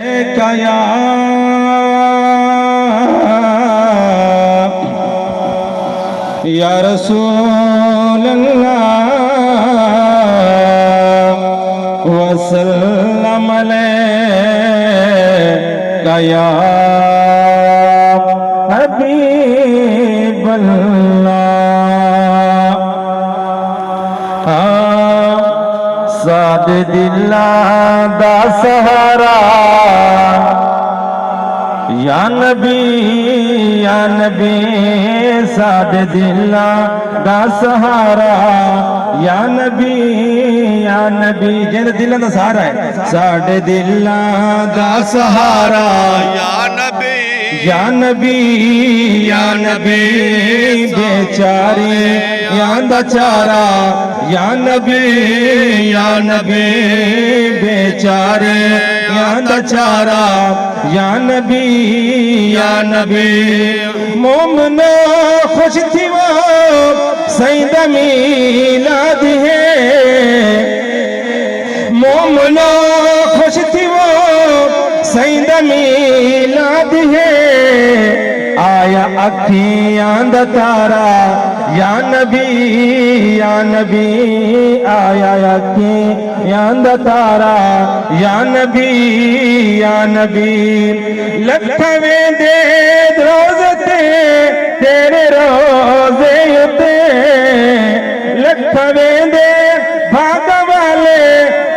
कया या रसूल अल्लाह वसल्लम अलैका या हबीब अल्लाह। साद दिला दा सहारा या नबी साद दिला दा सहारा या नबी जिंद दिल दा सहारा है साडे दिला दा सहारा या नबी बेचारी यांदा चारा या नबी बेचारे यांदा चारा या नबी मोमनो खुश थी वो सईद मीलाद है मोमनो खुश थी वो सईद मीलाद है आया अखियां दा तारा या नबी आया अखियां दा तारा या नबी लखवें दे रोज़े ते तेरे रोज़े उते लखवें दे भाग वाले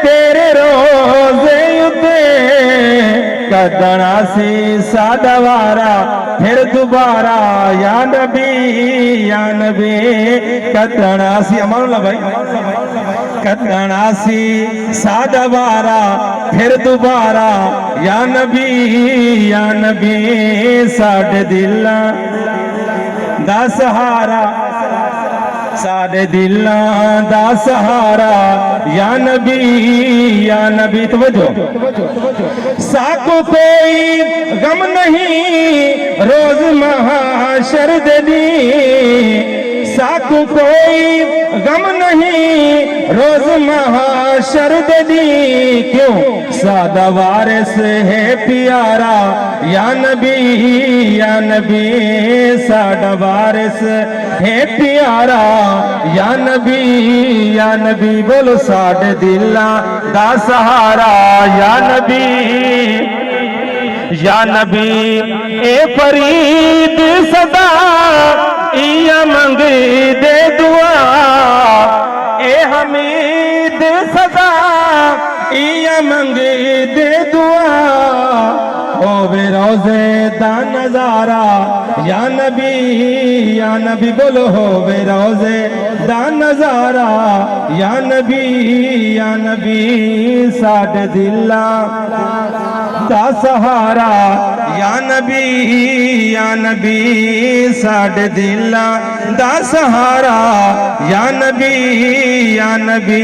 तेरे रोज़े उते कदना सी सादवारा फिर दोबारा या नबी कदना सी अमानुल्लाह भाई कदना सी सादवारा फिर दोबारा या नबी साडे दिला दा सहारा साडे दिला दा सहारा या नबी तवज्जो साको कोई गम नहीं रोज महाशर दी साको कोई गम नहीं रोज महाशर दी क्यों सादा वारिस है प्यारा या नबी सादा वारिस है प्यारा या नबी बोलो साडे दिला दा सहारा या नबी ए फरीद सदा इया मंग दे दुआ ए हमीद सदा इया मंग दे दुआ होवे रोज़े दा नजारा या नबी बोलो होवे रोज़े दा नजारा या नबी साडे दिला दा सहारा या नबी साडे दिला दा सहारा या नबी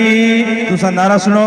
तुसा नारा सुनो।